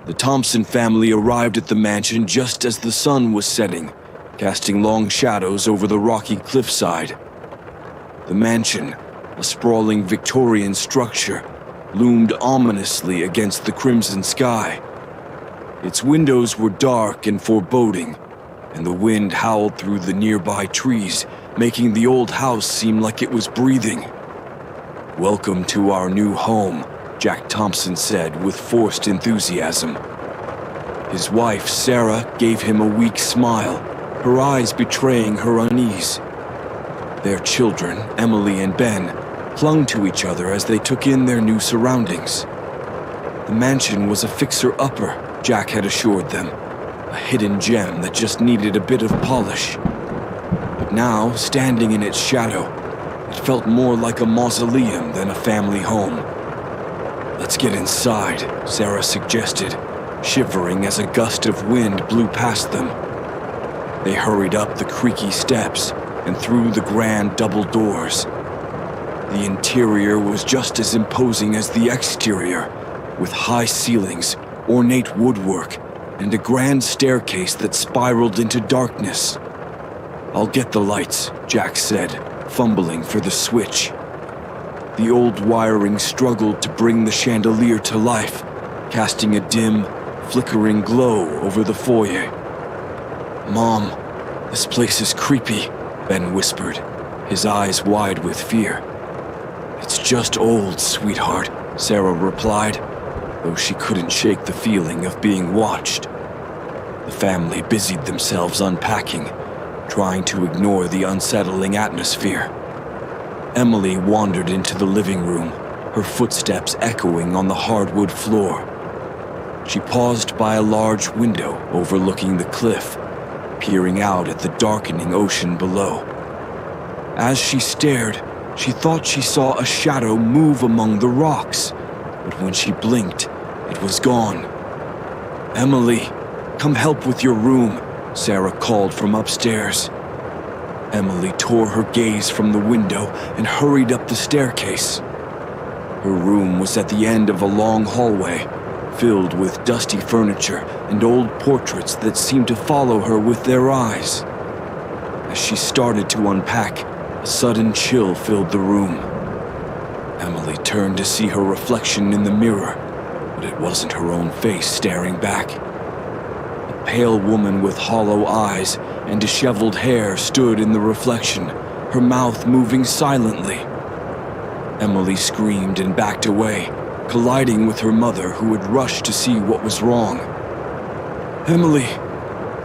The Thompson family arrived at the mansion just as the sun was setting, casting long shadows over the rocky cliffside. The mansion, a sprawling Victorian structure, loomed ominously against the crimson sky. Its windows were dark and foreboding, and the wind howled through the nearby trees, making the old house seem like it was breathing. "Welcome to our new home," Jack Thompson said with forced enthusiasm. His wife, Sarah, gave him a weak smile, her eyes betraying her unease. Their children, Emily and Ben, clung to each other as they took in their new surroundings. The mansion was a fixer-upper, Jack had assured them, a hidden gem that just needed a bit of polish. But now, standing in its shadow, it felt more like a mausoleum than a family home. "Let's get inside," Sarah suggested, shivering as a gust of wind blew past them. They hurried up the creaky steps and through the grand double doors. The interior was just as imposing as the exterior, with high ceilings, ornate woodwork, and a grand staircase that spiraled into darkness. "I'll get the lights," Jack said, fumbling for the switch. The old wiring struggled to bring the chandelier to life, casting a dim, flickering glow over the foyer. "Mom, this place is creepy," Ben whispered, his eyes wide with fear. "It's just old, sweetheart," Sarah replied, though she couldn't shake the feeling of being watched. The family busied themselves unpacking, trying to ignore the unsettling atmosphere. Emily wandered into the living room, her footsteps echoing on the hardwood floor. She paused by a large window overlooking the cliff, peering out at the darkening ocean below. As she stared, she thought she saw a shadow move among the rocks, but when she blinked, it was gone. "Emily, come help with your room," Sarah called from upstairs. Emily tore her gaze from the window and hurried up the staircase. Her room was at the end of a long hallway, filled with dusty furniture and old portraits that seemed to follow her with their eyes. As she started to unpack, a sudden chill filled the room. Emily turned to see her reflection in the mirror, but it wasn't her own face staring back. A pale woman with hollow eyes and disheveled hair stood in the reflection, her mouth moving silently. Emily screamed and backed away, colliding with her mother, who had rushed to see what was wrong. "Emily,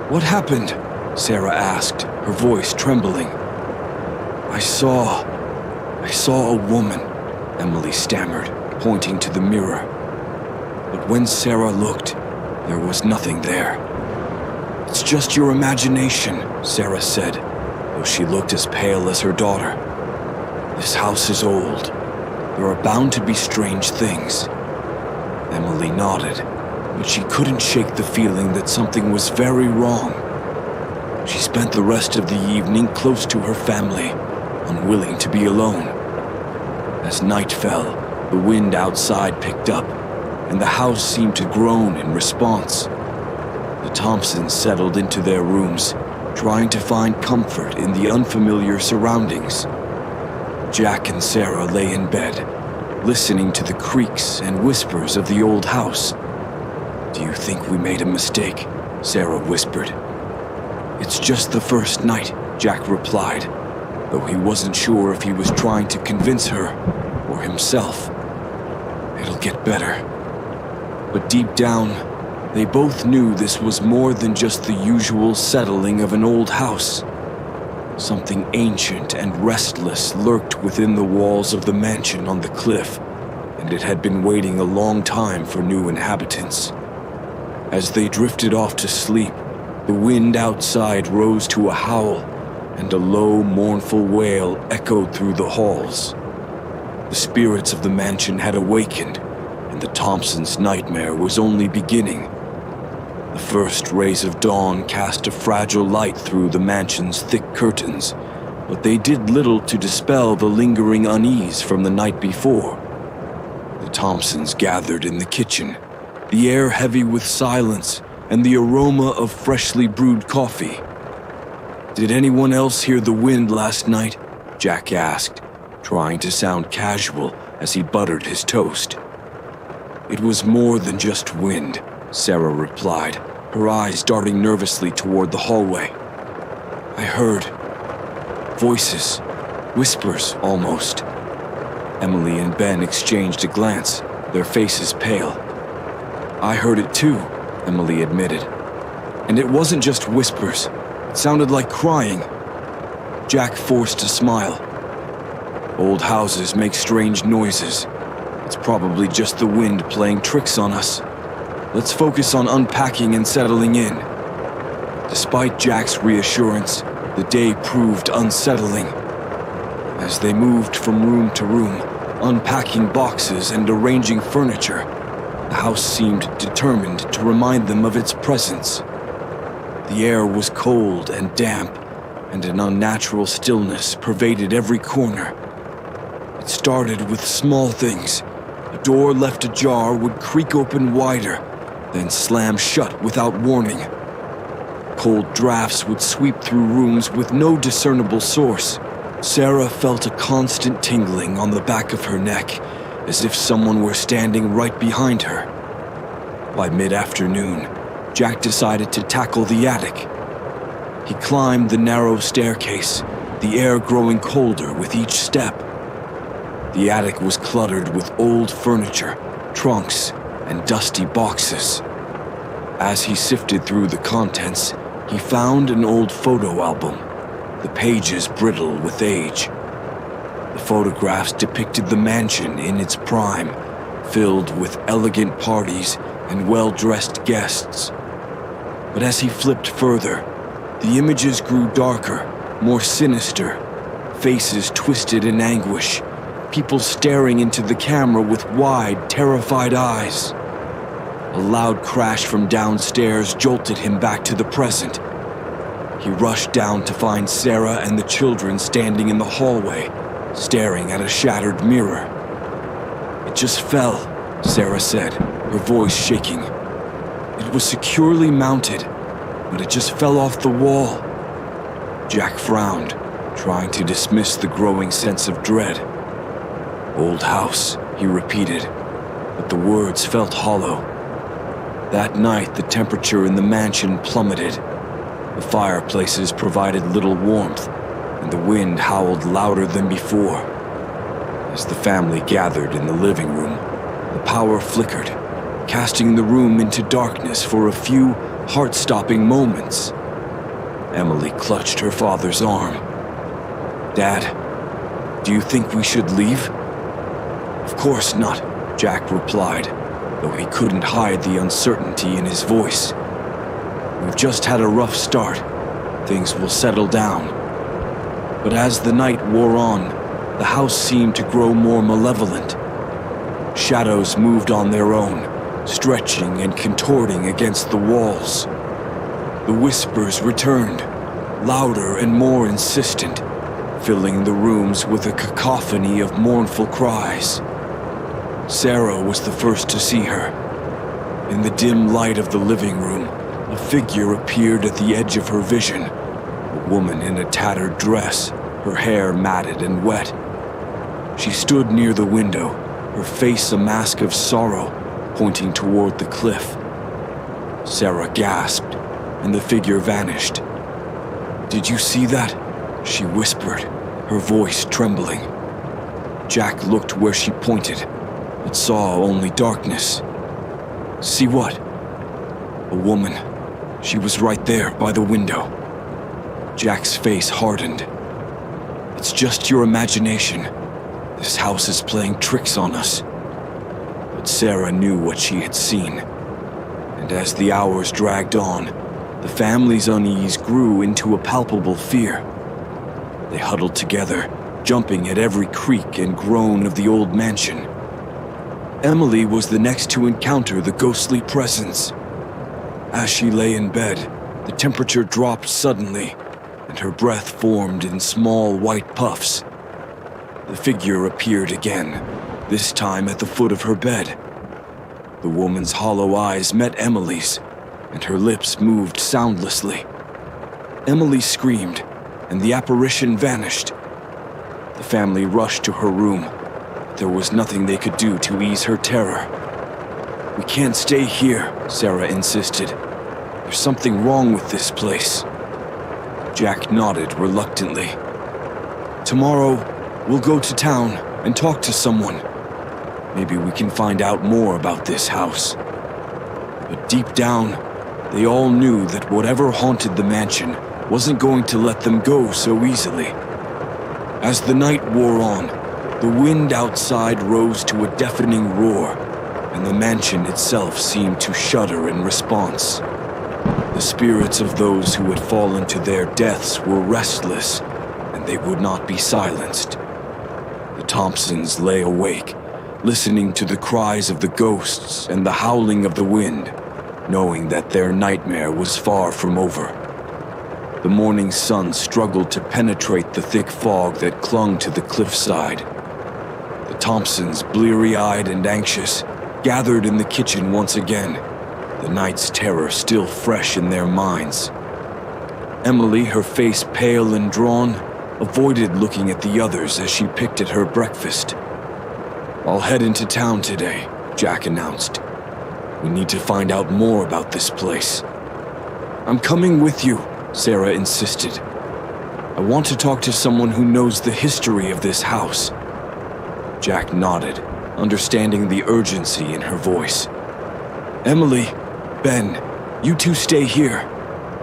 what happened?" Sarah asked, her voice trembling. I saw a woman," Emily stammered, pointing to the mirror. But when Sarah looked, there was nothing there. "It's just your imagination," Sarah said, though she looked as pale as her daughter. "This house is old. There are bound to be strange things." Emily nodded, but she couldn't shake the feeling that something was very wrong. She spent the rest of the evening close to her family, unwilling to be alone. As night fell, the wind outside picked up, and the house seemed to groan in response. The Thompsons settled into their rooms, trying to find comfort in the unfamiliar surroundings. Jack and Sarah lay in bed, listening to the creaks and whispers of the old house. "Do you think we made a mistake?" Sarah whispered. "It's just the first night," Jack replied, though he wasn't sure if he was trying to convince her or himself. "It'll get better." But deep down, they both knew this was more than just the usual settling of an old house. Something ancient and restless lurked within the walls of the mansion on the cliff, and it had been waiting a long time for new inhabitants. As they drifted off to sleep, the wind outside rose to a howl, and a low, mournful wail echoed through the halls. The spirits of the mansion had awakened, and the Thompsons' nightmare was only beginning. The first rays of dawn cast a fragile light through the mansion's thick curtains, but they did little to dispel the lingering unease from the night before. The Thompsons gathered in the kitchen, the air heavy with silence and the aroma of freshly brewed coffee. "Did anyone else hear the wind last night?" Jack asked, trying to sound casual as he buttered his toast. "It was more than just wind," Sarah replied, her eyes darting nervously toward the hallway. "I heard voices, whispers almost." Emily and Ben exchanged a glance, their faces pale. "I heard it too," Emily admitted. "And it wasn't just whispers. It sounded like crying." Jack forced a smile. "Old houses make strange noises. It's probably just the wind playing tricks on us. Let's focus on unpacking and settling in." Despite Jack's reassurance, the day proved unsettling. As they moved from room to room, unpacking boxes and arranging furniture, the house seemed determined to remind them of its presence. The air was cold and damp, and an unnatural stillness pervaded every corner. It started with small things. A door left ajar would creak open wider, then slam shut without warning. Cold drafts would sweep through rooms with no discernible source. Sarah felt a constant tingling on the back of her neck, as if someone were standing right behind her. By mid-afternoon, Jack decided to tackle the attic. He climbed the narrow staircase, the air growing colder with each step. The attic was cluttered with old furniture, trunks, and dusty boxes. As he sifted through the contents, he found an old photo album, the pages brittle with age. The photographs depicted the mansion in its prime, filled with elegant parties and well-dressed guests. But as he flipped further, the images grew darker, more sinister, faces twisted in anguish, people staring into the camera with wide, terrified eyes. A loud crash from downstairs jolted him back to the present. He rushed down to find Sarah and the children standing in the hallway, staring at a shattered mirror. "It just fell," Sarah said, her voice shaking. "It was securely mounted, but it just fell off the wall." Jack frowned, trying to dismiss the growing sense of dread. "Old house," he repeated, but the words felt hollow. That night, the temperature in the mansion plummeted. The fireplaces provided little warmth, and the wind howled louder than before. As the family gathered in the living room, the power flickered, casting the room into darkness for a few heart-stopping moments. Emily clutched her father's arm. "Dad, do you think we should leave?" "Of course not," Jack replied, though he couldn't hide the uncertainty in his voice. "We've just had a rough start. Things will settle down." But as the night wore on, the house seemed to grow more malevolent. Shadows moved on their own, stretching and contorting against the walls. The whispers returned, louder and more insistent, filling the rooms with a cacophony of mournful cries. Sarah was the first to see her. In the dim light of the living room, a figure appeared at the edge of her vision, a woman in a tattered dress, her hair matted and wet. She stood near the window, her face a mask of sorrow, pointing toward the cliff. Sarah gasped, and the figure vanished. "Did you see that?" she whispered, her voice trembling. Jack looked where she pointed, but saw only darkness. "See what?" "A woman. She was right there by the window." Jack's face hardened. "It's just your imagination. This house is playing tricks on us." But Sarah knew what she had seen. And as the hours dragged on, the family's unease grew into a palpable fear. They huddled together, jumping at every creak and groan of the old mansion. Emily was the next to encounter the ghostly presence. As she lay in bed, the temperature dropped suddenly, and her breath formed in small white puffs. The figure appeared again, this time at the foot of her bed. The woman's hollow eyes met Emily's, and her lips moved soundlessly. Emily screamed, and the apparition vanished. The family rushed to her room, but there was nothing they could do to ease her terror. "We can't stay here," Sarah insisted. "There's something wrong with this place." Jack nodded reluctantly. "Tomorrow, we'll go to town and talk to someone. Maybe we can find out more about this house." But deep down, they all knew that whatever haunted the mansion wasn't going to let them go so easily. As the night wore on, the wind outside rose to a deafening roar, and the mansion itself seemed to shudder in response. The spirits of those who had fallen to their deaths were restless, and they would not be silenced. The Thompsons lay awake, listening to the cries of the ghosts and the howling of the wind, knowing that their nightmare was far from over. The morning sun struggled to penetrate the thick fog that clung to the cliffside. The Thompsons, bleary-eyed and anxious, gathered in the kitchen once again, the night's terror still fresh in their minds. Emily, her face pale and drawn, avoided looking at the others as she picked at her breakfast. "I'll head into town today," Jack announced. "We need to find out more about this place." "I'm coming with you," Sarah insisted. "I want to talk to someone who knows the history of this house." Jack nodded, understanding the urgency in her voice. "Emily, Ben, you two stay here.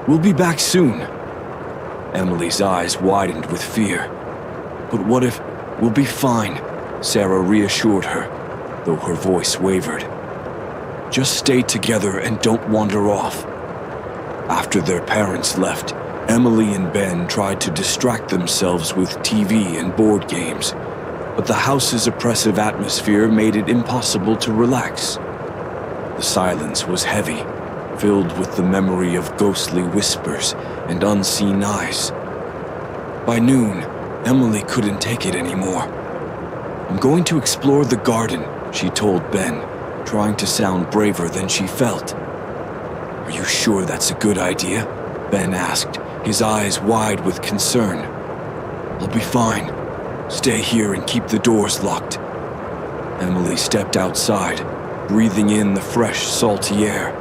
We'll be back soon." Emily's eyes widened with fear. "But what if we'll be fine?" Sarah reassured her, though her voice wavered. "Just stay together and don't wander off." After their parents left, Emily and Ben tried to distract themselves with TV and board games, but the house's oppressive atmosphere made it impossible to relax. The silence was heavy, filled with the memory of ghostly whispers and unseen eyes. By noon, Emily couldn't take it anymore. "I'm going to explore the garden," she told Ben, trying to sound braver than she felt. "Are you sure that's a good idea?" Ben asked, his eyes wide with concern. "I'll be fine. Stay here and keep the doors locked." Emily stepped outside, breathing in the fresh, salty air.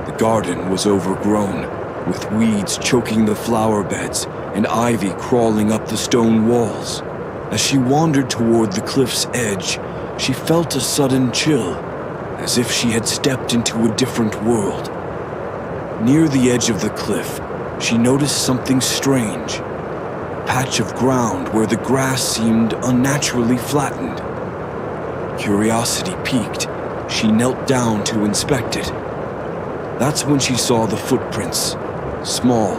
The garden was overgrown, with weeds choking the flower beds and ivy crawling up the stone walls. As she wandered toward the cliff's edge, she felt a sudden chill, as if she had stepped into a different world. Near the edge of the cliff, she noticed something strange. A patch of ground where the grass seemed unnaturally flattened. Curiosity piqued, she knelt down to inspect it. That's when she saw the footprints, small,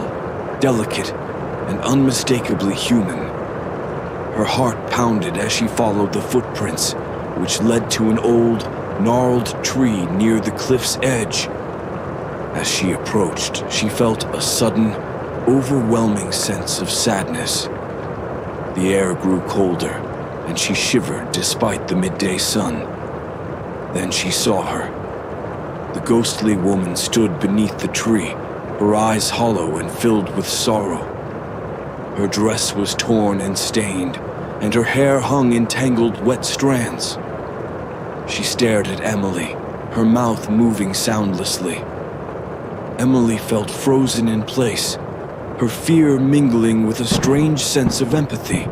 delicate, and unmistakably human. Her heart pounded as she followed the footprints, which led to an old, gnarled tree near the cliff's edge. As she approached, she felt a sudden, overwhelming sense of sadness. The air grew colder, and she shivered despite the midday sun. Then she saw her. The ghostly woman stood beneath the tree, her eyes hollow and filled with sorrow. Her dress was torn and stained, and her hair hung in tangled wet strands. She stared at Emily, her mouth moving soundlessly. Emily felt frozen in place, her fear mingling with a strange sense of empathy.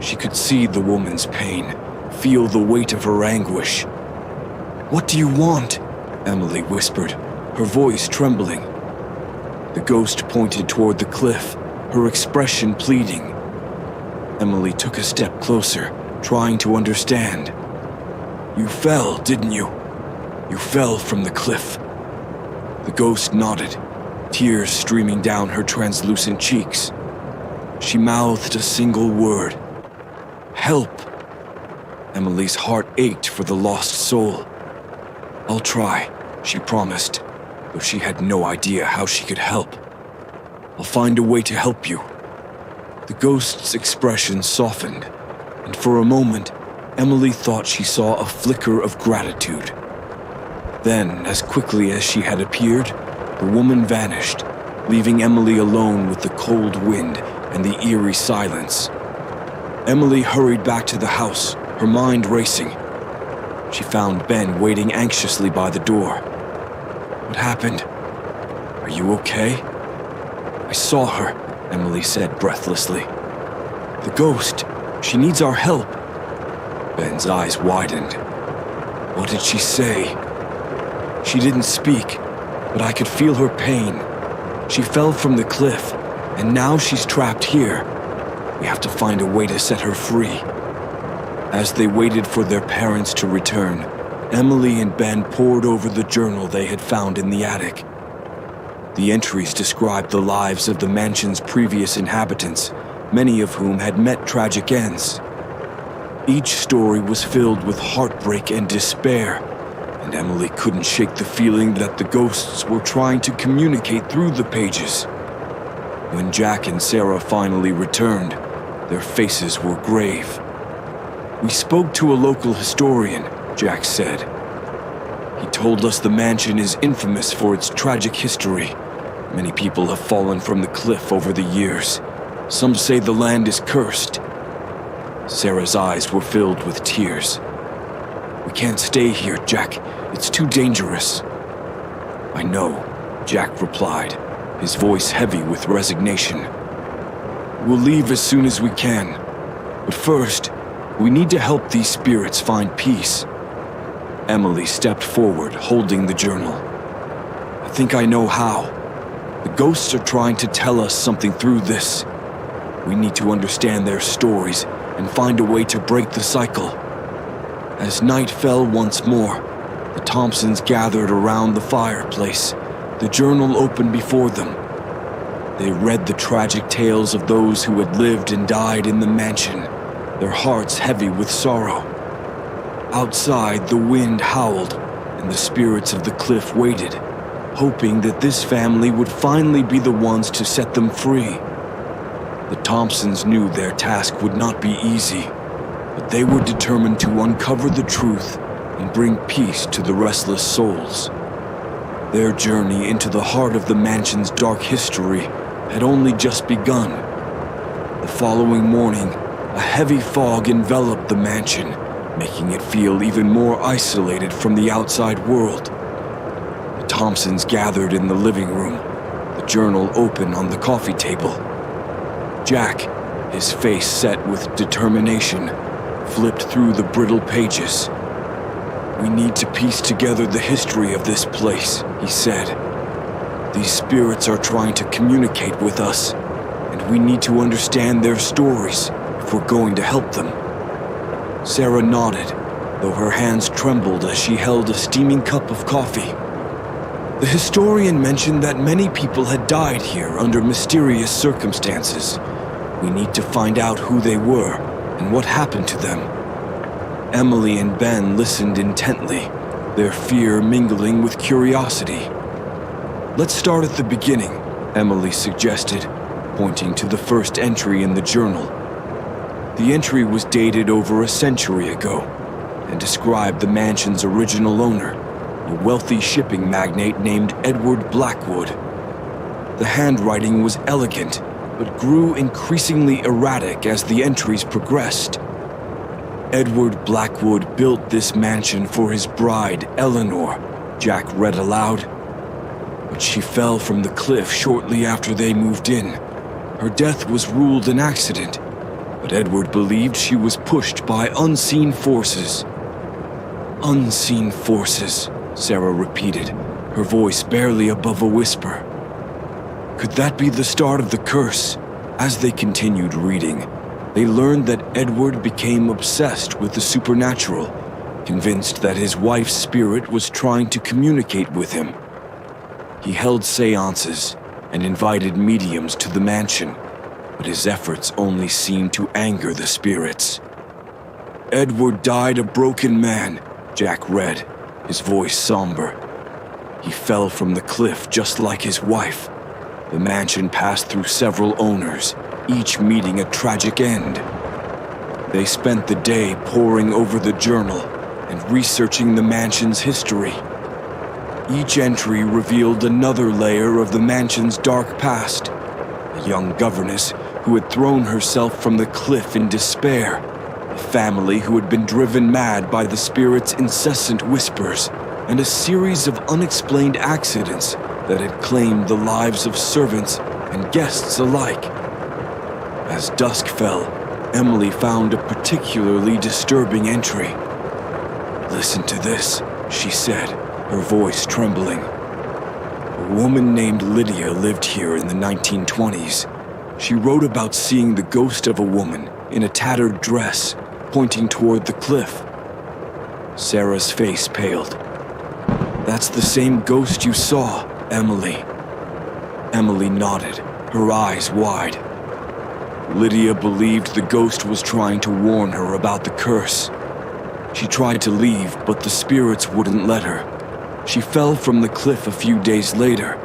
She could see the woman's pain, feel the weight of her anguish. "What do you want?" Emily whispered, her voice trembling. The ghost pointed toward the cliff, her expression pleading. Emily took a step closer, trying to understand. "You fell, didn't you? You fell from the cliff." The ghost nodded, tears streaming down her translucent cheeks. She mouthed a single word. "Help!" Emily's heart ached for the lost soul. "I'll try," she promised, though she had no idea how she could help. "I'll find a way to help you." The ghost's expression softened, and for a moment, Emily thought she saw a flicker of gratitude. Then, as quickly as she had appeared, the woman vanished, leaving Emily alone with the cold wind and the eerie silence. Emily hurried back to the house, her mind racing. She found Ben waiting anxiously by the door. "What happened? Are you okay?" "I saw her," Emily said breathlessly. "The ghost. She needs our help." Ben's eyes widened. "What did she say?" "She didn't speak, but I could feel her pain. She fell from the cliff, and now she's trapped here. We have to find a way to set her free." As they waited for their parents to return, Emily and Ben pored over the journal they had found in the attic. The entries described the lives of the mansion's previous inhabitants, many of whom had met tragic ends. Each story was filled with heartbreak and despair, and Emily couldn't shake the feeling that the ghosts were trying to communicate through the pages. When Jack and Sarah finally returned, their faces were grave. "We spoke to a local historian," Jack said. "He told us the mansion is infamous for its tragic history. Many people have fallen from the cliff over the years. Some say the land is cursed." Sarah's eyes were filled with tears. "We can't stay here, Jack. It's too dangerous." "I know," Jack replied, his voice heavy with resignation. "We'll leave as soon as we can. But first, we need to help these spirits find peace." Emily stepped forward, holding the journal. "I think I know how. The ghosts are trying to tell us something through this. We need to understand their stories and find a way to break the cycle." As night fell once more, the Thompsons gathered around the fireplace, the journal open before them. They read the tragic tales of those who had lived and died in the mansion, their hearts heavy with sorrow. Outside, the wind howled, and the spirits of the cliff waited, hoping that this family would finally be the ones to set them free. The Thompsons knew their task would not be easy, but they were determined to uncover the truth and bring peace to the restless souls. Their journey into the heart of the mansion's dark history had only just begun. The following morning, a heavy fog enveloped the mansion, making it feel even more isolated from the outside world. The Thompsons gathered in the living room, the journal open on the coffee table. Jack, his face set with determination, flipped through the brittle pages. "We need to piece together the history of this place," he said. "These spirits are trying to communicate with us, and we need to understand their stories if we're going to help them." Sarah nodded, though her hands trembled as she held a steaming cup of coffee. "The historian mentioned that many people had died here under mysterious circumstances. We need to find out who they were and what happened to them." Emily and Ben listened intently, their fear mingling with curiosity. "Let's start at the beginning," Emily suggested, pointing to the first entry in the journal. The entry was dated over a century ago and described the mansion's original owner, a wealthy shipping magnate named Edward Blackwood. The handwriting was elegant, but grew increasingly erratic as the entries progressed. "Edward Blackwood built this mansion for his bride, Eleanor," Jack read aloud. "But she fell from the cliff shortly after they moved in. Her death was ruled an accident, but Edward believed she was pushed by unseen forces." "Unseen forces," Sarah repeated, her voice barely above a whisper. Could that be the start of the curse? As they continued reading, they learned that Edward became obsessed with the supernatural, convinced that his wife's spirit was trying to communicate with him. He held seances and invited mediums to the mansion, but his efforts only seemed to anger the spirits. "Edward died a broken man," Jack read, his voice somber. "He fell from the cliff just like his wife. The mansion passed through several owners, each meeting a tragic end." They spent the day poring over the journal and researching the mansion's history. Each entry revealed another layer of the mansion's dark past. A young governess who had thrown herself from the cliff in despair. A family who had been driven mad by the spirit's incessant whispers. And a series of unexplained accidents that had claimed the lives of servants and guests alike. As dusk fell, Emily found a particularly disturbing entry. "Listen to this," she said, her voice trembling. "A woman named Lydia lived here in the 1920s. She wrote about seeing the ghost of a woman in a tattered dress pointing toward the cliff." Sarah's face paled. "That's the same ghost you saw, Emily." Emily nodded, her eyes wide. Lydia believed the ghost was trying to warn her about the curse. She tried to leave, but the spirits wouldn't let her. She fell from the cliff a few days later.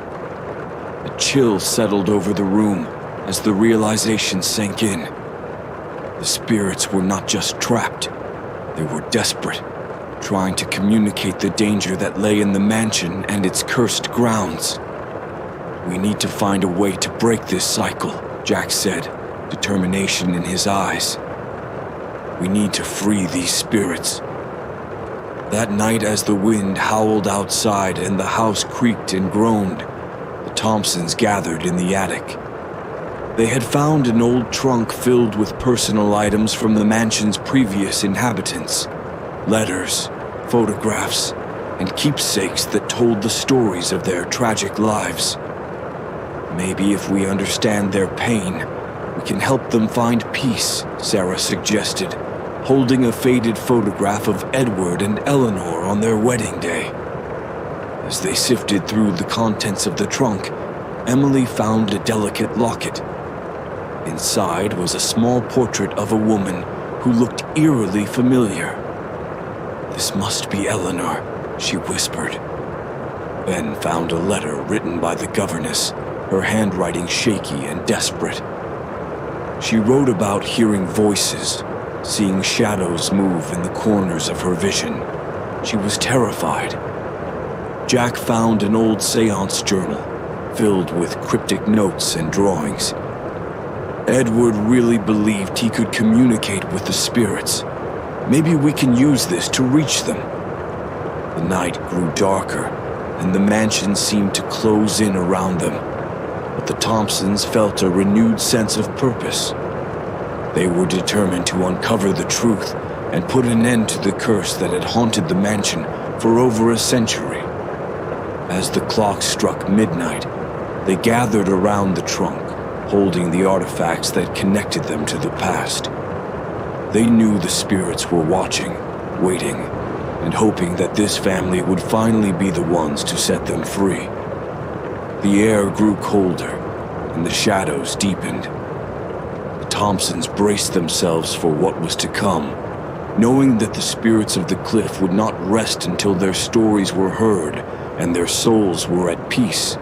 A chill settled over the room as the realization sank in. The spirits were not just trapped, they were desperate, trying to communicate the danger that lay in the mansion and its cursed grounds. "We need to find a way to break this cycle," Jack said, determination in his eyes. "We need to free these spirits." That night, as the wind howled outside and the house creaked and groaned, the Thompsons gathered in the attic. They had found an old trunk filled with personal items from the mansion's previous inhabitants. Letters, photographs, and keepsakes that told the stories of their tragic lives. "Maybe if we understand their pain, we can help them find peace," Sarah suggested, holding a faded photograph of Edward and Eleanor on their wedding day. As they sifted through the contents of the trunk, Emily found a delicate locket. Inside was a small portrait of a woman who looked eerily familiar. "This must be Eleanor," she whispered. Ben found a letter written by the governess, her handwriting shaky and desperate. She wrote about hearing voices, seeing shadows move in the corners of her vision. She was terrified. Jack found an old seance journal filled with cryptic notes and drawings. Edward really believed he could communicate with the spirits. Maybe we can use this to reach them. The night grew darker, and the mansion seemed to close in around them. But the Thompsons felt a renewed sense of purpose. They were determined to uncover the truth and put an end to the curse that had haunted the mansion for over a century. As the clock struck midnight, they gathered around the trunk, holding the artifacts that connected them to the past. They knew the spirits were watching, waiting, and hoping that this family would finally be the ones to set them free. The air grew colder, and the shadows deepened. The Thompsons braced themselves for what was to come, knowing that the spirits of the cliff would not rest until their stories were heard and their souls were at peace.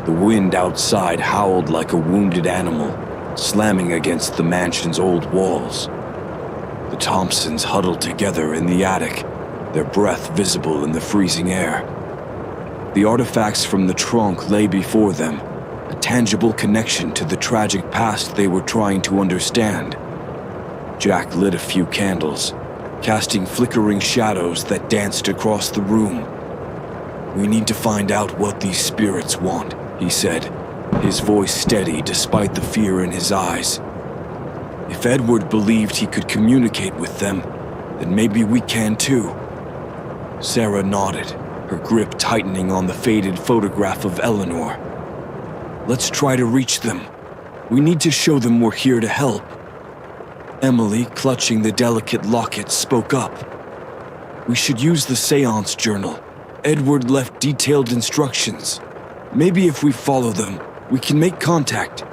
The wind outside howled like a wounded animal, slamming against the mansion's old walls. The Thompsons huddled together in the attic, their breath visible in the freezing air. The artifacts from the trunk lay before them, a tangible connection to the tragic past they were trying to understand. Jack lit a few candles, casting flickering shadows that danced across the room. "We need to find out what these spirits want," he said, his voice steady despite the fear in his eyes. "If Edward believed he could communicate with them, then maybe we can too." Sarah nodded, her grip tightening on the faded photograph of Eleanor. "Let's try to reach them. We need to show them we're here to help." Emily, clutching the delicate locket, spoke up. "We should use the seance journal. Edward left detailed instructions. Maybe if we follow them, we can make contact."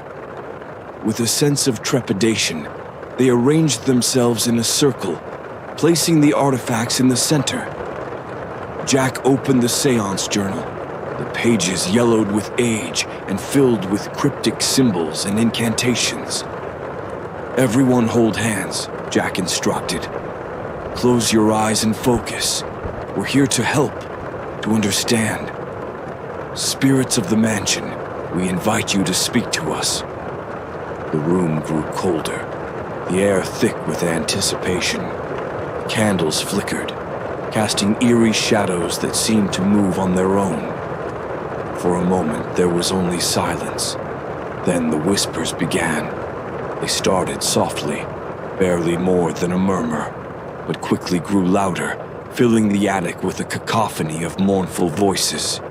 With a sense of trepidation, they arranged themselves in a circle, placing the artifacts in the center. Jack opened the seance journal, the pages yellowed with age and filled with cryptic symbols and incantations. "Everyone hold hands," Jack instructed. "Close your eyes and focus. We're here to help, to understand." Spirits of the mansion, we invite you to speak to us. The room grew colder, the air thick with anticipation. The candles flickered, casting eerie shadows that seemed to move on their own. For a moment, there was only silence. Then the whispers began. They started softly, barely more than a murmur, but quickly grew louder, filling the attic with a cacophony of mournful voices.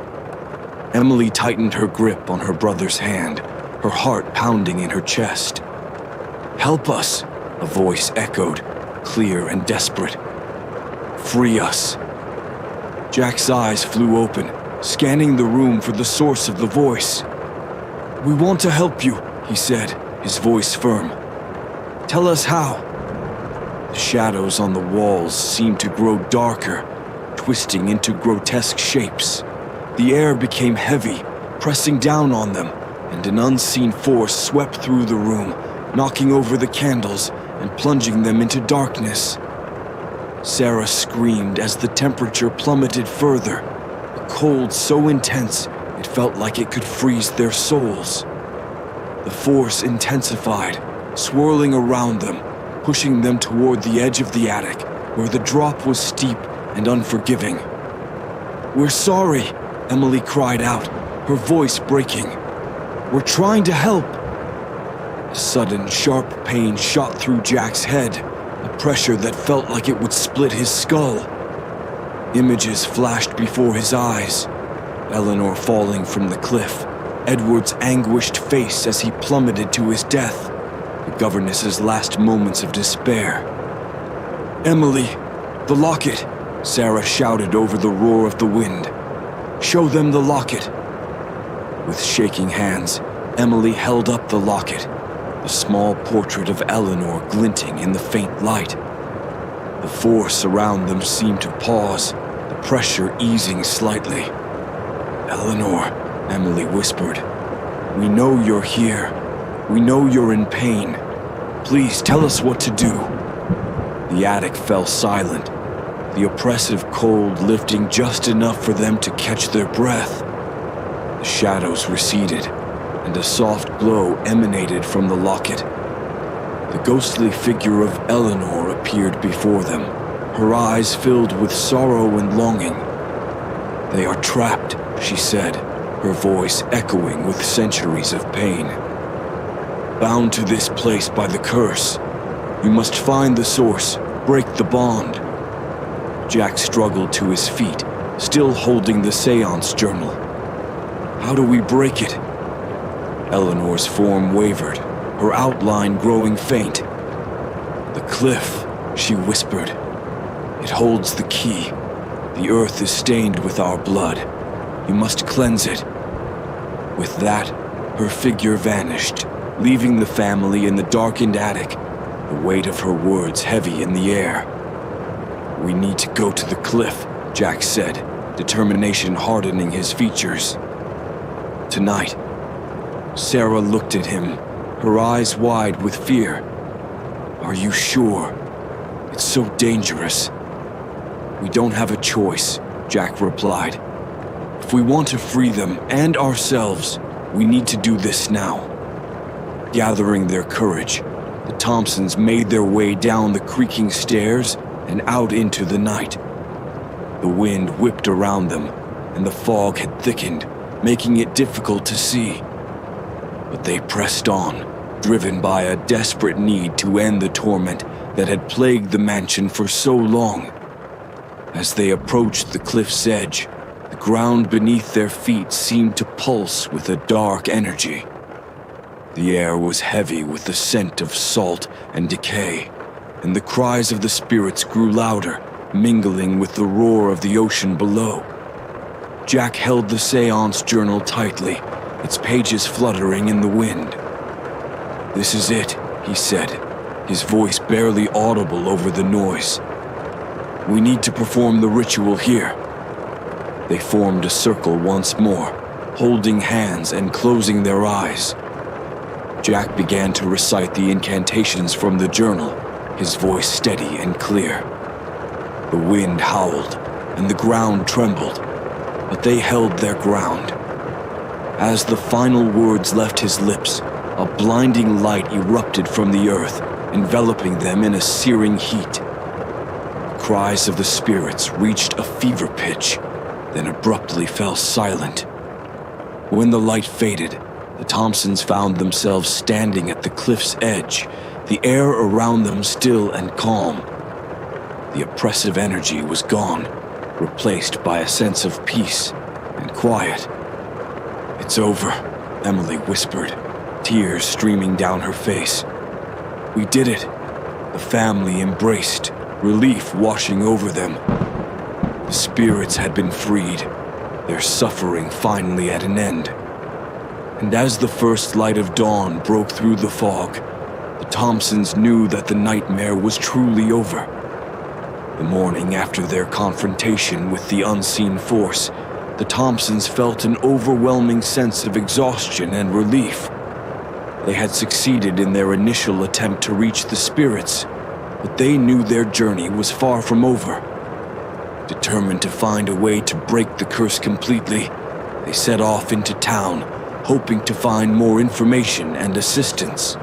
Emily tightened her grip on her brother's hand, her heart pounding in her chest. "Help us," a voice echoed, clear and desperate. "Free us." Jack's eyes flew open, scanning the room for the source of the voice. "We want to help you," he said, his voice firm. "Tell us how." The shadows on the walls seemed to grow darker, twisting into grotesque shapes. The air became heavy, pressing down on them, and an unseen force swept through the room, knocking over the candles and plunging them into darkness. Sarah screamed as the temperature plummeted further, a cold so intense it felt like it could freeze their souls. The force intensified, swirling around them, pushing them toward the edge of the attic, where the drop was steep and unforgiving. "We're sorry," Emily cried out, her voice breaking. "We're trying to help." A sudden, sharp pain shot through Jack's head, a pressure that felt like it would split his skull. Images flashed before his eyes. Eleanor falling from the cliff, Edward's anguished face as he plummeted to his death, the governess's last moments of despair. "Emily, the locket!" Sarah shouted over the roar of the wind. "Show them the locket." With shaking hands, Emily held up the locket, the small portrait of Eleanor glinting in the faint light. The force around them seemed to pause, the pressure easing slightly. "Eleanor," Emily whispered, "we know you're here. We know you're in pain. Please tell us what to do." The attic fell silent, the oppressive cold lifting just enough for them to catch their breath. The shadows receded, and a soft glow emanated from the locket. The ghostly figure of Eleanor appeared before them, her eyes filled with sorrow and longing. "They are trapped," she said, her voice echoing with centuries of pain. "Bound to this place by the curse. You must find the source, break the bond." Jack struggled to his feet, still holding the seance journal. "How do we break it?" Eleanor's form wavered, her outline growing faint. "The cliff," she whispered. "It holds the key. The earth is stained with our blood. You must cleanse it." With that, her figure vanished, leaving the family in the darkened attic, the weight of her words heavy in the air. "We need to go to the cliff," Jack said, determination hardening his features. "Tonight." Sarah looked at him, her eyes wide with fear. "Are you sure? It's so dangerous." "We don't have a choice," Jack replied. "If we want to free them and ourselves, we need to do this now." Gathering their courage, the Thompsons made their way down the creaking stairs and out into the night. The wind whipped around them, and the fog had thickened, making it difficult to see. But they pressed on, driven by a desperate need to end the torment that had plagued the mansion for so long. As they approached the cliff's edge, the ground beneath their feet seemed to pulse with a dark energy. The air was heavy with the scent of salt and decay, and the cries of the spirits grew louder, mingling with the roar of the ocean below. Jack held the seance journal tightly, its pages fluttering in the wind. "This is it," he said, his voice barely audible over the noise. "We need to perform the ritual here." They formed a circle once more, holding hands and closing their eyes. Jack began to recite the incantations from the journal, his voice steady and clear. The wind howled, and the ground trembled, but they held their ground, As the final words left his lips, a blinding light erupted from the earth, enveloping them in a searing heat. The cries of the spirits reached a fever pitch, then abruptly fell silent. When the light faded, the Thompsons found themselves standing at the cliff's edge, the air around them still and calm. The oppressive energy was gone, replaced by a sense of peace and quiet. "It's over," Emily whispered, tears streaming down her face. "We did it." The family embraced, relief washing over them. The spirits had been freed, their suffering finally at an end. And as the first light of dawn broke through the fog, the Thompsons knew that the nightmare was truly over. The morning after their confrontation with the unseen force, the Thompsons felt an overwhelming sense of exhaustion and relief. They had succeeded in their initial attempt to reach the spirits, but they knew their journey was far from over. Determined to find a way to break the curse completely, they set off into town, hoping to find more information and assistance.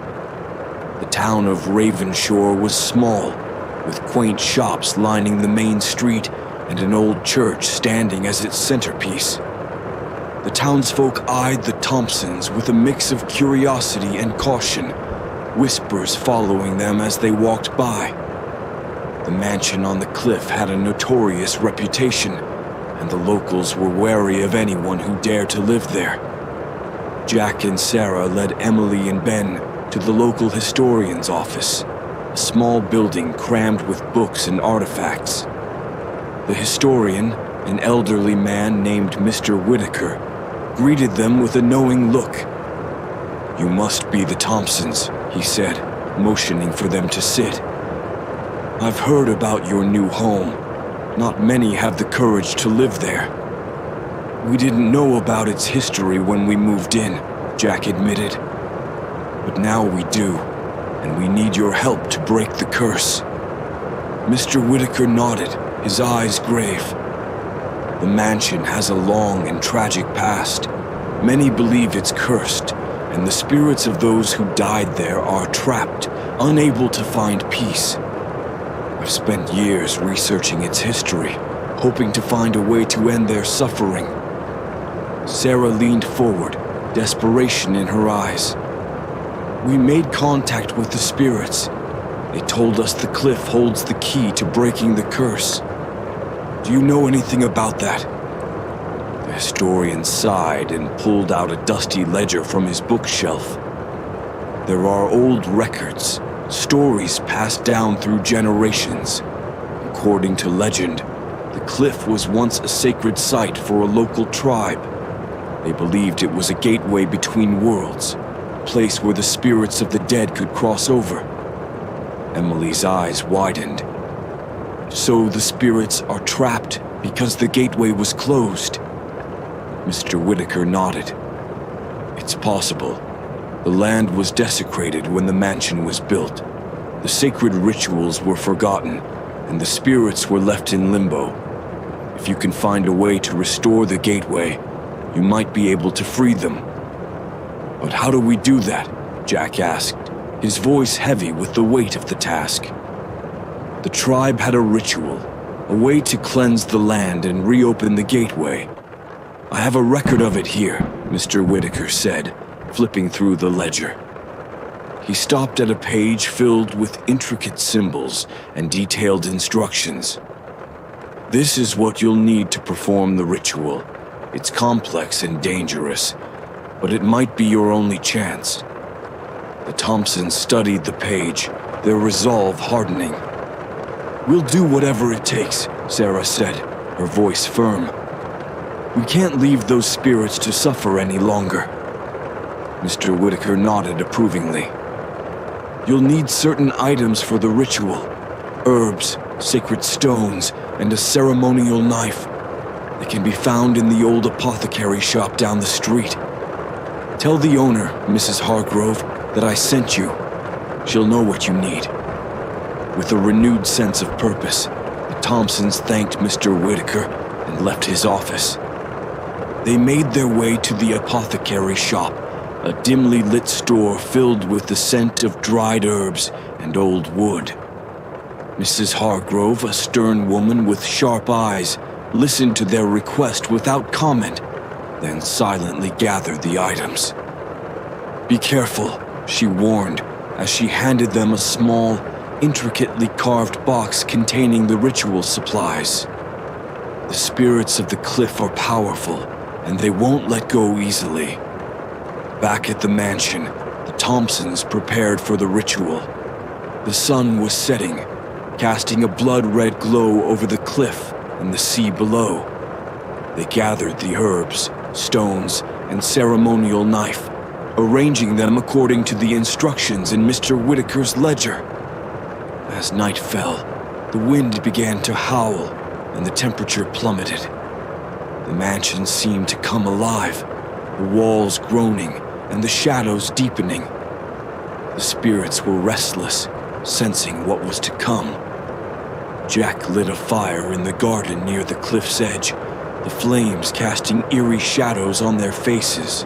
The town of Ravenshore was small, with quaint shops lining the main street and an old church standing as its centerpiece. The townsfolk eyed the Thompsons with a mix of curiosity and caution, whispers following them as they walked by. The mansion on the cliff had a notorious reputation, and the locals were wary of anyone who dared to live there. Jack and Sarah led Emily and Ben to the local historian's office, a small building crammed with books and artifacts. The historian, an elderly man named Mr. Whitaker, greeted them with a knowing look. "You must be the Thompsons," he said, motioning for them to sit. "I've heard about your new home. Not many have the courage to live there." "We didn't know about its history when we moved in," Jack admitted. "But now we do, and we need your help to break the curse." Mr. Whitaker nodded, his eyes grave. "The mansion has a long and tragic past. Many believe it's cursed, and the spirits of those who died there are trapped, unable to find peace. I've spent years researching its history, hoping to find a way to end their suffering." Sarah leaned forward, desperation in her eyes. "We made contact with the spirits. They told us the cliff holds the key to breaking the curse. Do you know anything about that?" The historian sighed and pulled out a dusty ledger from his bookshelf. "There are old records, stories passed down through generations. According to legend, the cliff was once a sacred site for a local tribe. They believed it was a gateway between worlds, a place where the spirits of the dead could cross over." Emily's eyes widened. "So the spirits are trapped because the gateway was closed?" Mr. Whitaker nodded. "It's possible. The land was desecrated when the mansion was built. The sacred rituals were forgotten, and the spirits were left in limbo. If you can find a way to restore the gateway, you might be able to free them." "But how do we do that?" Jack asked, his voice heavy with the weight of the task. "The tribe had a ritual, a way to cleanse the land and reopen the gateway. I have a record of it here," Mr. Whitaker said, flipping through the ledger. He stopped at a page filled with intricate symbols and detailed instructions. "This is what you'll need to perform the ritual. It's complex and dangerous, but it might be your only chance." The Thompsons studied the page, their resolve hardening. "We'll do whatever it takes," Sarah said, her voice firm. "We can't leave those spirits to suffer any longer." Mr. Whitaker nodded approvingly. "You'll need certain items for the ritual: herbs, sacred stones, and a ceremonial knife. They can be found in the old apothecary shop down the street. Tell the owner, Mrs. Hargrove, that I sent you. She'll know what you need." With a renewed sense of purpose, the Thompsons thanked Mr. Whitaker and left his office. They made their way to the apothecary shop, a dimly lit store filled with the scent of dried herbs and old wood. Mrs. Hargrove, a stern woman with sharp eyes, listened to their request without comment, then silently gathered the items. "Be careful," she warned as she handed them a small, intricately carved box containing the ritual supplies. "The spirits of the cliff are powerful, and they won't let go easily." Back at the mansion, the Thompsons prepared for the ritual. The sun was setting, casting a blood-red glow over the cliff and the sea below. They gathered the herbs, stones, and ceremonial knife, arranging them according to the instructions in Mr. Whitaker's ledger. As night fell, the wind began to howl and the temperature plummeted. The mansion seemed to come alive, the walls groaning and the shadows deepening. The spirits were restless, sensing what was to come. Jack lit a fire in the garden near the cliff's edge, the flames casting eerie shadows on their faces.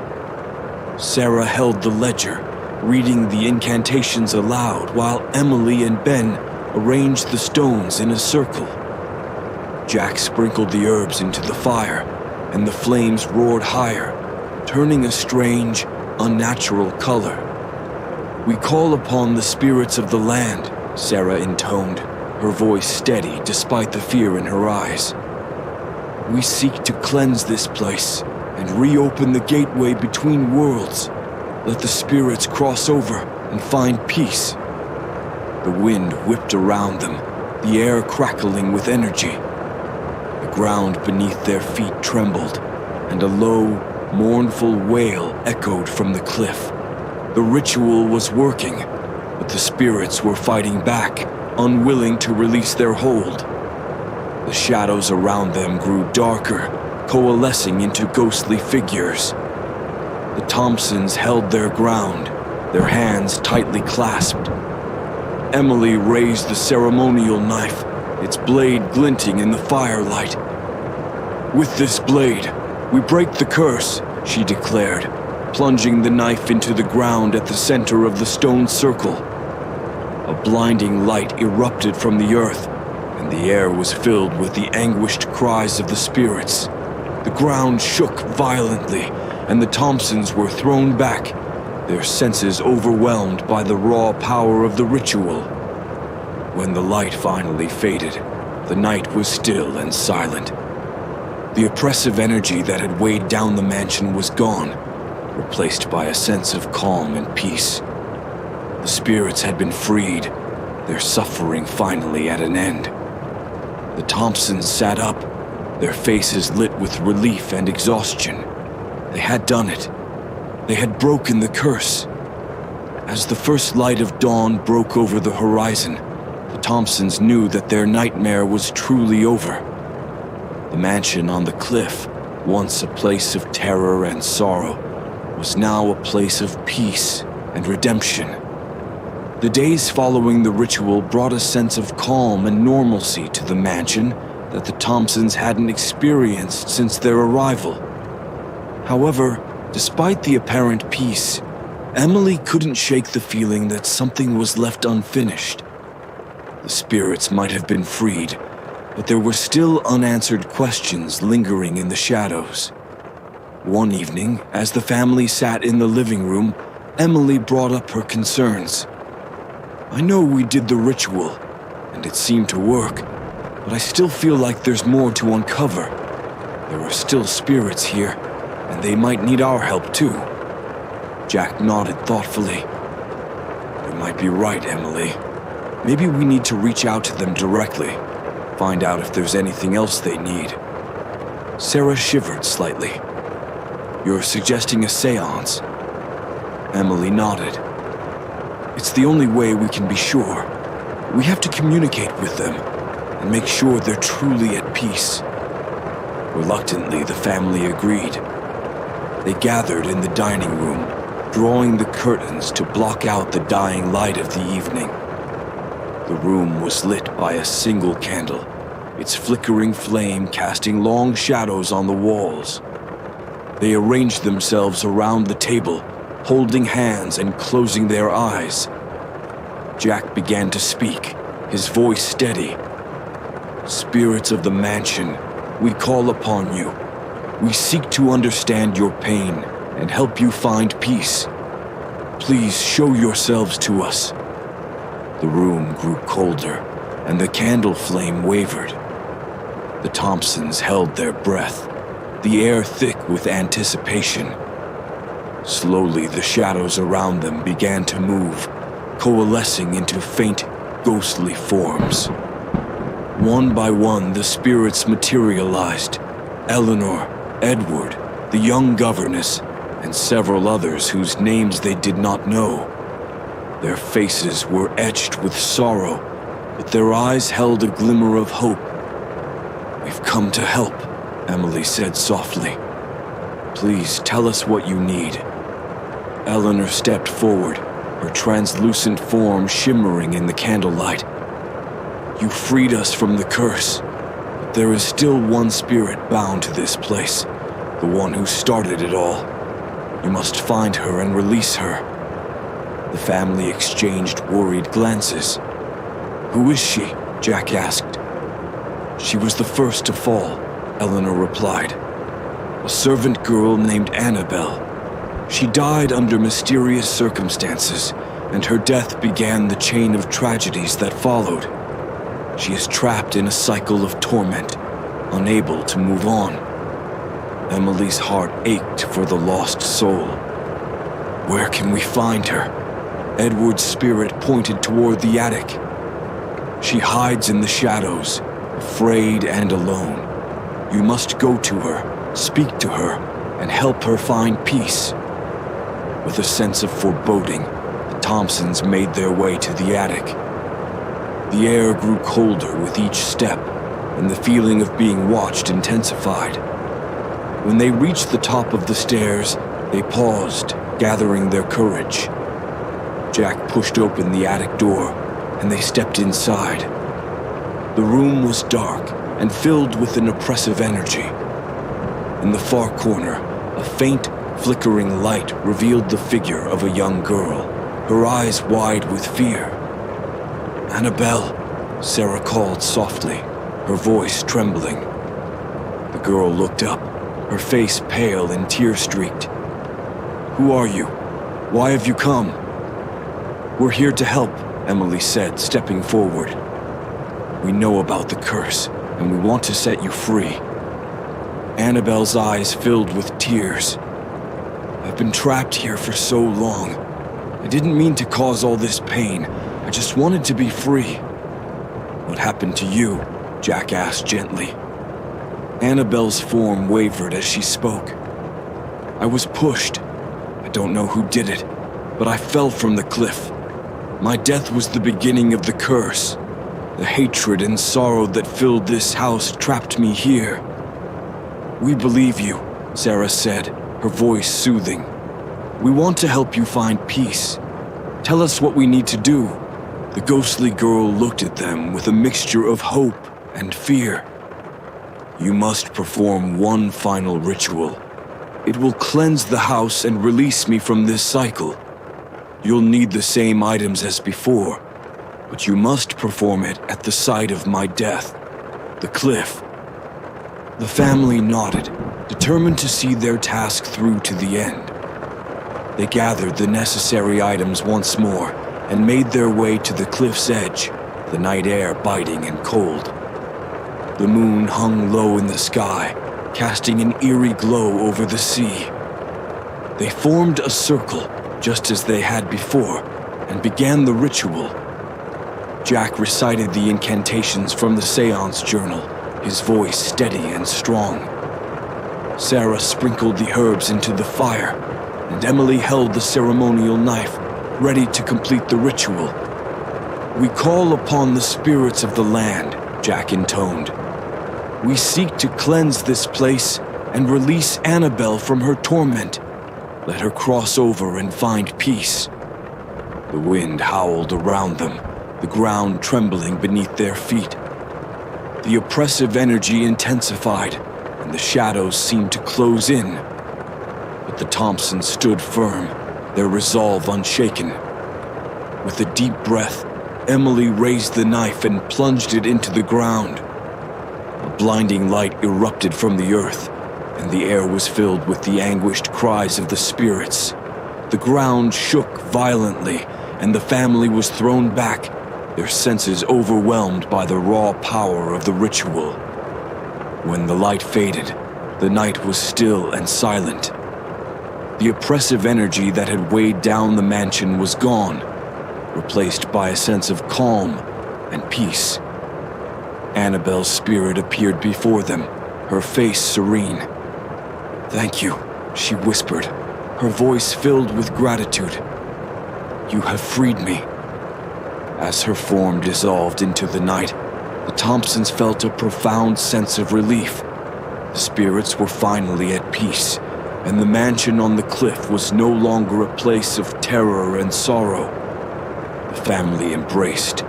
Sarah held the ledger, reading the incantations aloud while Emily and Ben arranged the stones in a circle. Jack sprinkled the herbs into the fire, and the flames roared higher, turning a strange, unnatural color. "We call upon the spirits of the land," Sarah intoned, her voice steady despite the fear in her eyes. "We seek to cleanse this place and reopen the gateway between worlds. Let the spirits cross over and find peace." The wind whipped around them, the air crackling with energy. The ground beneath their feet trembled, and a low, mournful wail echoed from the cliff. The ritual was working, but the spirits were fighting back, unwilling to release their hold. The shadows around them grew darker, coalescing into ghostly figures. The Thompsons held their ground, their hands tightly clasped. Emily raised the ceremonial knife, its blade glinting in the firelight. "With this blade, we break the curse," she declared, plunging the knife into the ground at the center of the stone circle. A blinding light erupted from the earth, and the air was filled with the anguished cries of the spirits. The ground shook violently, and the Thompsons were thrown back, their senses overwhelmed by the raw power of the ritual. When the light finally faded, the night was still and silent. The oppressive energy that had weighed down the mansion was gone, replaced by a sense of calm and peace. The spirits had been freed, their suffering finally at an end. The Thompsons sat up, their faces lit with relief and exhaustion. They had done it. They had broken the curse. As the first light of dawn broke over the horizon, the Thompsons knew that their nightmare was truly over. The mansion on the cliff, once a place of terror and sorrow, was now a place of peace and redemption. The days following the ritual brought a sense of calm and normalcy to the mansion that the Thompsons hadn't experienced since their arrival. However, despite the apparent peace, Emily couldn't shake the feeling that something was left unfinished. The spirits might have been freed, but there were still unanswered questions lingering in the shadows. One evening, as the family sat in the living room, Emily brought up her concerns. "I know we did the ritual, and it seemed to work, but I still feel like there's more to uncover. There are still spirits here, and they might need our help too." Jack nodded thoughtfully. "You might be right, Emily. Maybe we need to reach out to them directly, find out if there's anything else they need." Sarah shivered slightly. "You're suggesting a seance?" Emily nodded. "It's the only way we can be sure. We have to communicate with them and make sure they're truly at peace." Reluctantly, the family agreed. They gathered in the dining room, drawing the curtains to block out the dying light of the evening. The room was lit by a single candle, its flickering flame casting long shadows on the walls. They arranged themselves around the table, holding hands and closing their eyes. Jack began to speak, his voice steady. "Spirits of the mansion, we call upon you. We seek to understand your pain and help you find peace. Please show yourselves to us." The room grew colder, and the candle flame wavered. The Thompsons held their breath, the air thick with anticipation. Slowly, the shadows around them began to move, coalescing into faint, ghostly forms. One by one, the spirits materialized. Eleanor, Edward, the young governess, and several others whose names they did not know. Their faces were etched with sorrow, but their eyes held a glimmer of hope. "We've come to help," Emily said softly. "Please tell us what you need." Eleanor stepped forward, her translucent form shimmering in the candlelight. "You freed us from the curse, but there is still one spirit bound to this place, the one who started it all. You must find her and release her." The family exchanged worried glances. "Who is she?" Jack asked. "She was the first to fall," Eleanor replied. "A servant girl named Annabelle. She died under mysterious circumstances, and her death began the chain of tragedies that followed. She is trapped in a cycle of torment, unable to move on." Emily's heart ached for the lost soul. "Where can we find her?" Edward's spirit pointed toward the attic. "She hides in the shadows, afraid and alone. You must go to her, speak to her, and help her find peace." With a sense of foreboding, the Thompsons made their way to the attic. The air grew colder with each step, and the feeling of being watched intensified. When they reached the top of the stairs, they paused, gathering their courage. Jack pushed open the attic door, and they stepped inside. The room was dark and filled with an oppressive energy. In the far corner, a faint, flickering light revealed the figure of a young girl, her eyes wide with fear. "Annabelle," Sarah called softly, her voice trembling. The girl looked up, her face pale and tear-streaked. "Who are you? Why have you come?" "We're here to help," Emily said, stepping forward. "We know about the curse, and we want to set you free." Annabelle's eyes filled with tears. "I've been trapped here for so long. I didn't mean to cause all this pain. I just wanted to be free." "What happened to you?" Jack asked gently. Annabelle's form wavered as she spoke. "I was pushed. I don't know who did it, but I fell from the cliff. My death was the beginning of the curse. The hatred and sorrow that filled this house trapped me here." "We believe you," Sarah said, her voice soothing. "We want to help you find peace. Tell us what we need to do." The ghostly girl looked at them with a mixture of hope and fear. "You must perform one final ritual. It will cleanse the house and release me from this cycle. You'll need the same items as before, but you must perform it at the site of my death, the cliff." The family nodded, determined to see their task through to the end. They gathered the necessary items once more and made their way to the cliff's edge, the night air biting and cold. The moon hung low in the sky, casting an eerie glow over the sea. They formed a circle, just as they had before, and began the ritual. Jack recited the incantations from the seance journal, his voice steady and strong. Sarah sprinkled the herbs into the fire, and Emily held the ceremonial knife, ready to complete the ritual. "We call upon the spirits of the land," Jack intoned. "We seek to cleanse this place and release Annabelle from her torment. Let her cross over and find peace." The wind howled around them, the ground trembling beneath their feet. The oppressive energy intensified, and the shadows seemed to close in. But the Thompsons stood firm, their resolve unshaken. With a deep breath, Emily raised the knife and plunged it into the ground. A blinding light erupted from the earth, and the air was filled with the anguished cries of the spirits. The ground shook violently, and the family was thrown back, their senses overwhelmed by the raw power of the ritual. When the light faded, the night was still and silent. The oppressive energy that had weighed down the mansion was gone, replaced by a sense of calm and peace. Annabelle's spirit appeared before them, her face serene. "Thank you," she whispered, her voice filled with gratitude. "You have freed me." As her form dissolved into the night, the Thompsons felt a profound sense of relief. The spirits were finally at peace, and the mansion on the cliff was no longer a place of terror and sorrow. The family embraced,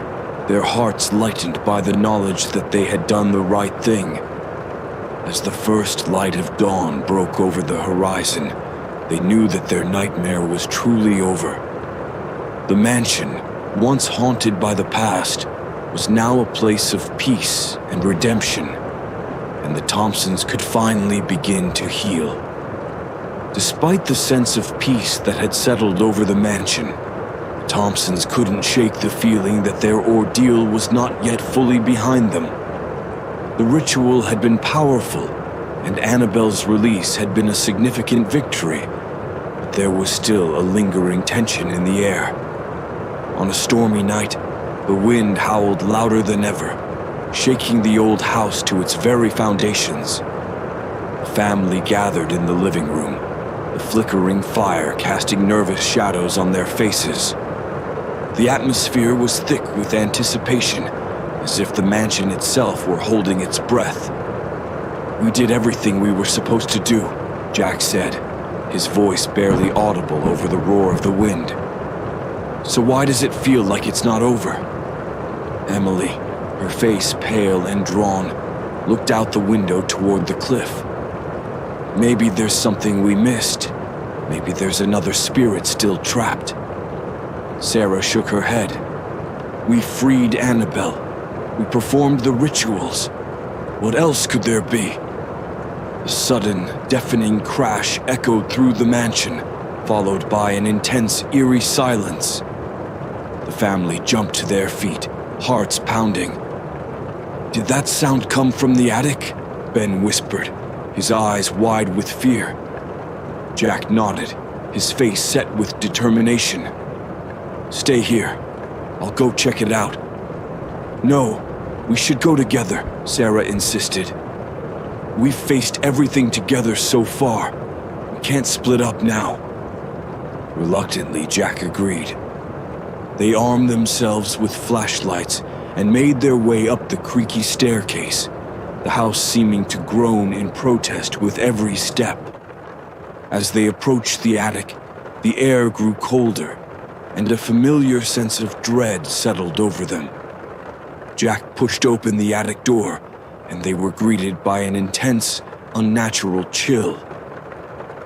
their hearts lightened by the knowledge that they had done the right thing. As the first light of dawn broke over the horizon, they knew that their nightmare was truly over. The mansion, once haunted by the past, was now a place of peace and redemption, and the Thompsons could finally begin to heal. Despite the sense of peace that had settled over the mansion, the Thompsons couldn't shake the feeling that their ordeal was not yet fully behind them. The ritual had been powerful, and Annabelle's release had been a significant victory, but there was still a lingering tension in the air. On a stormy night, the wind howled louder than ever, shaking the old house to its very foundations. The family gathered in the living room, the flickering fire casting nervous shadows on their faces. The atmosphere was thick with anticipation, as if the mansion itself were holding its breath. "We did everything we were supposed to do," Jack said, his voice barely audible over the roar of the wind. "So why does it feel like it's not over?" Emily, her face pale and drawn, looked out the window toward the cliff. "Maybe there's something we missed. Maybe there's another spirit still trapped." Sarah shook her head. "We freed Annabelle. We performed the rituals. What else could there be?" A sudden, deafening crash echoed through the mansion, followed by an intense, eerie silence. The family jumped to their feet, hearts pounding. "Did that sound come from the attic?" Ben whispered, his eyes wide with fear. Jack nodded, his face set with determination. "Stay here. I'll go check it out." "No, we should go together," Sarah insisted. "We've faced everything together so far. We can't split up now." Reluctantly, Jack agreed. They armed themselves with flashlights and made their way up the creaky staircase, the house seeming to groan in protest with every step. As they approached the attic, the air grew colder, and a familiar sense of dread settled over them. Jack pushed open the attic door, and they were greeted by an intense, unnatural chill.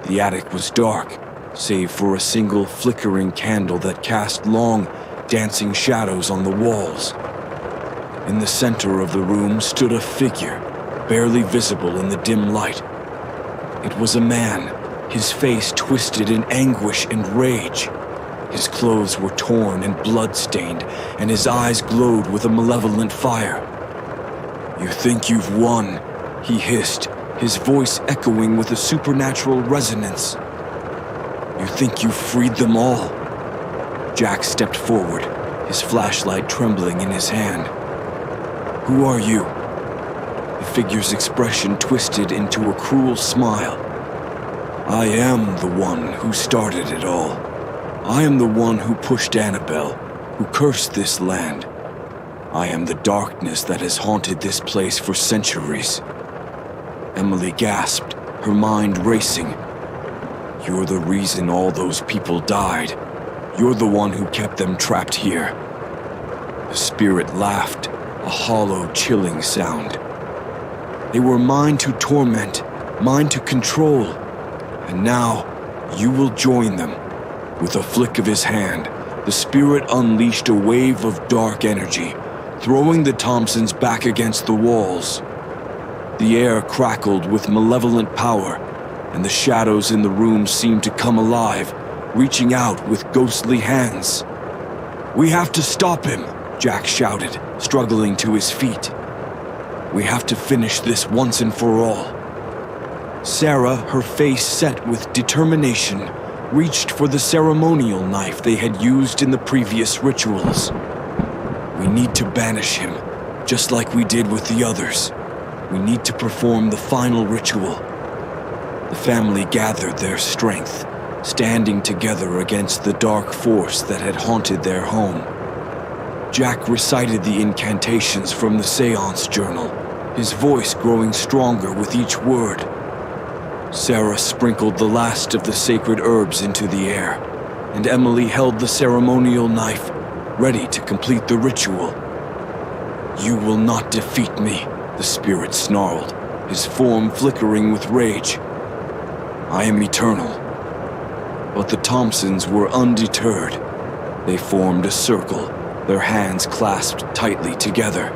The attic was dark, save for a single flickering candle that cast long, dancing shadows on the walls. In the center of the room stood a figure, barely visible in the dim light. It was a man, his face twisted in anguish and rage. His clothes were torn and blood-stained, and his eyes glowed with a malevolent fire. "You think you've won," he hissed, his voice echoing with a supernatural resonance. "You think you've freed them all?" Jack stepped forward, his flashlight trembling in his hand. "Who are you?" The figure's expression twisted into a cruel smile. "I am the one who started it all. I am the one who pushed Annabelle, who cursed this land. I am the darkness that has haunted this place for centuries." Emily gasped, her mind racing. "You're the reason all those people died. You're the one who kept them trapped here." The spirit laughed, a hollow, chilling sound. "They were mine to torment, mine to control, and now You will join them. With a flick of his hand, the spirit unleashed a wave of dark energy, throwing the Thompsons back against the walls. The air crackled with malevolent power, and the shadows in the room seemed to come alive, reaching out with ghostly hands. "We have to stop him," Jack shouted, struggling to his feet. "We have to finish this once and for all." Sarah, her face set with determination, reached for the ceremonial knife they had used in the previous rituals. "We need to banish him, just like we did with the others. We need to perform the final ritual." The family gathered their strength, standing together against the dark force that had haunted their home. Jack recited the incantations from the seance journal, his voice growing stronger with each word. Sarah sprinkled the last of the sacred herbs into the air, and Emily held the ceremonial knife, ready to complete the ritual. "You will not defeat me," the spirit snarled, his form flickering with rage. "I am eternal." But the Thompsons were undeterred. They formed a circle, their hands clasped tightly together.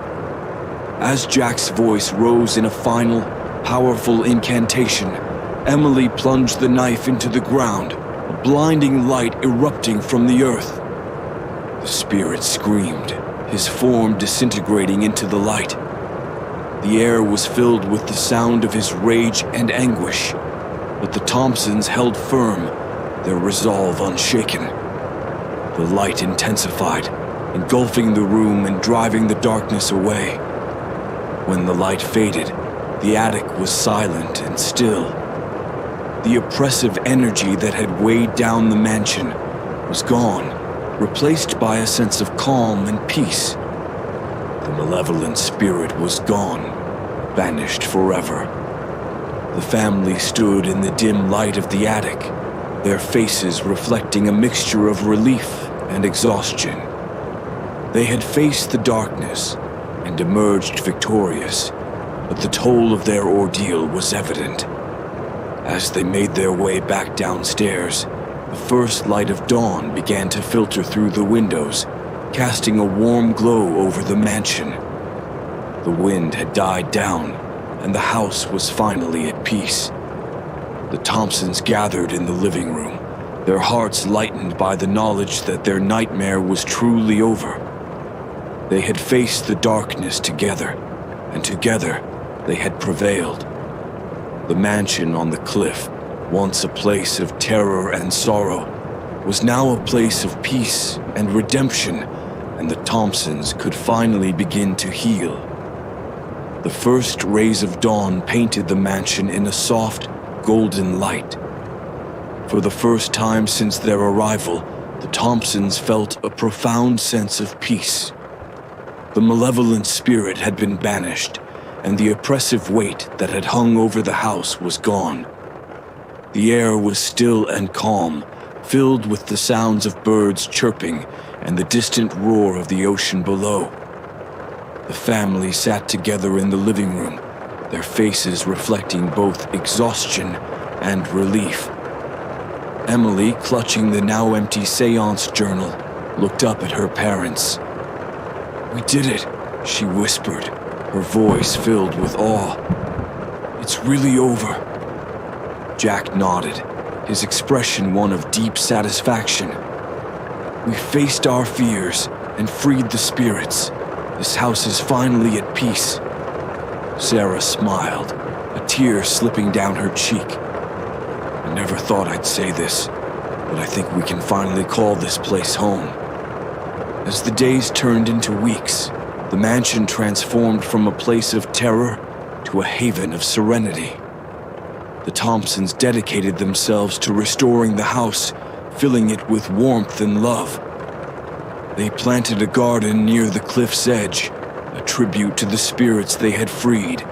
As Jack's voice rose in a final, powerful incantation, Emily plunged the knife into the ground, a blinding light erupting from the earth. The spirit screamed, his form disintegrating into the light. The air was filled with the sound of his rage and anguish, but the Thompsons held firm, their resolve unshaken. The light intensified, engulfing the room and driving the darkness away. When the light faded, the attic was silent and still. The oppressive energy that had weighed down the mansion was gone, replaced by a sense of calm and peace. The malevolent spirit was gone, vanished forever. The family stood in the dim light of the attic, their faces reflecting a mixture of relief and exhaustion. They had faced the darkness and emerged victorious, but the toll of their ordeal was evident. As they made their way back downstairs, the first light of dawn began to filter through the windows, casting a warm glow over the mansion. The wind had died down, and the house was finally at peace. The Thompsons gathered in the living room, their hearts lightened by the knowledge that their nightmare was truly over. They had faced the darkness together, and together they had prevailed. The mansion on the cliff, once a place of terror and sorrow, was now a place of peace and redemption, and the Thompsons could finally begin to heal. The first rays of dawn painted the mansion in a soft, golden light. For the first time since their arrival, the Thompsons felt a profound sense of peace. The malevolent spirit had been banished, and the oppressive weight that had hung over the house was gone. The air was still and calm, filled with the sounds of birds chirping and the distant roar of the ocean below. The family sat together in the living room, their faces reflecting both exhaustion and relief. Emily, clutching the now empty seance journal, looked up at her parents. "We did it," she whispered, her voice filled with awe. "It's really over." Jack nodded, his expression one of deep satisfaction. "We faced our fears and freed the spirits. This house is finally at peace." Sarah smiled, a tear slipping down her cheek. "I never thought I'd say this, but I think we can finally call this place home." As the days turned into weeks, the mansion transformed from a place of terror to a haven of serenity. The Thompsons dedicated themselves to restoring the house, filling it with warmth and love. They planted a garden near the cliff's edge, a tribute to the spirits they had freed,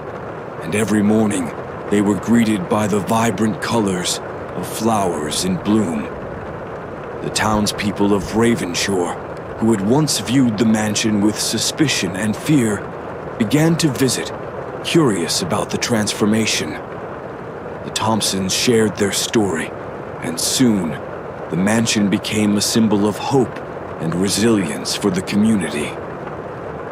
and every morning they were greeted by the vibrant colors of flowers in bloom. The townspeople of Ravenshaw, who had once viewed the mansion with suspicion and fear, began to visit, curious about the transformation. The Thompsons shared their story, and soon, the mansion became a symbol of hope and resilience for the community.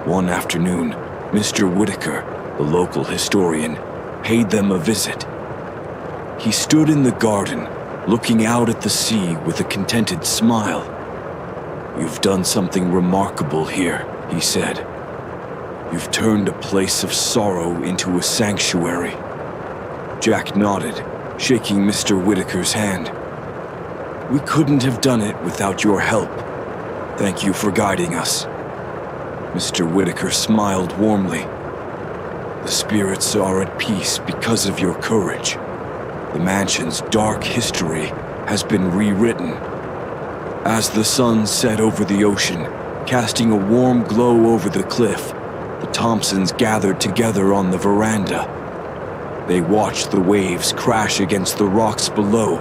One afternoon, Mr. Whitaker, the local historian, paid them a visit. He stood in the garden, looking out at the sea with a contented smile. "You've done something remarkable here," he said. "You've turned a place of sorrow into a sanctuary." Jack nodded, shaking Mr. Whitaker's hand. "We couldn't have done it without your help. Thank you for guiding us." Mr. Whitaker smiled warmly. "The spirits are at peace because of your courage. The mansion's dark history has been rewritten." As the sun set over the ocean, casting a warm glow over the cliff, the Thompsons gathered together on the veranda. They watched the waves crash against the rocks below,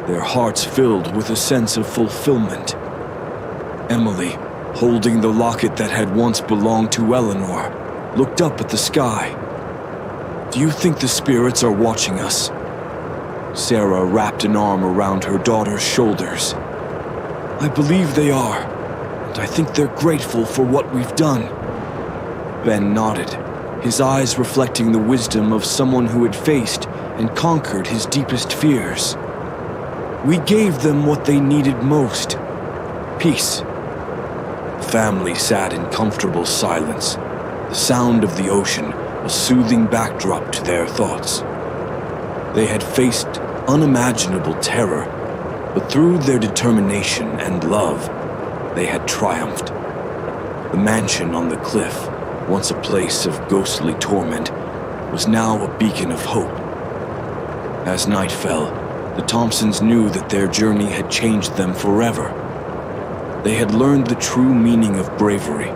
their hearts filled with a sense of fulfillment. Emily, holding the locket that had once belonged to Eleanor, looked up at the sky. "Do you think the spirits are watching us?" Sarah wrapped an arm around her daughter's shoulders. "I believe they are, and I think they're grateful for what we've done." Ben nodded, his eyes reflecting the wisdom of someone who had faced and conquered his deepest fears. "We gave them what they needed most: peace." The family sat in comfortable silence, the sound of the ocean a soothing backdrop to their thoughts. They had faced unimaginable terror, but through their determination and love, they had triumphed. The mansion on the cliff, once a place of ghostly torment, was now a beacon of hope. As night fell, the Thompsons knew that their journey had changed them forever. They had learned the true meaning of bravery,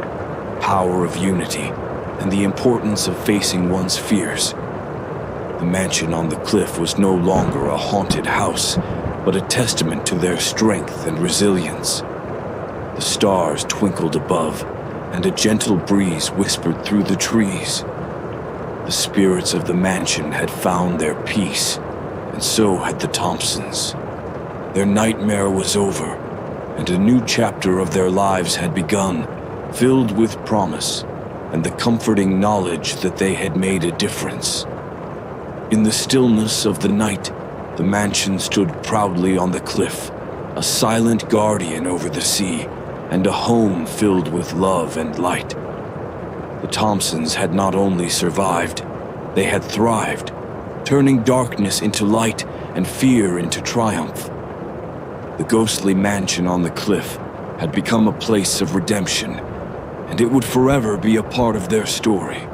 power of unity, and the importance of facing one's fears. The mansion on the cliff was no longer a haunted house, but a testament to their strength and resilience. The stars twinkled above, and a gentle breeze whispered through the trees. The spirits of the mansion had found their peace, and so had the Thompsons. Their nightmare was over, and a new chapter of their lives had begun, filled with promise and the comforting knowledge that they had made a difference. In the stillness of the night, the mansion stood proudly on the cliff, a silent guardian over the sea, and a home filled with love and light. The Thompsons had not only survived, they had thrived, turning darkness into light and fear into triumph. The ghostly mansion on the cliff had become a place of redemption, and it would forever be a part of their story.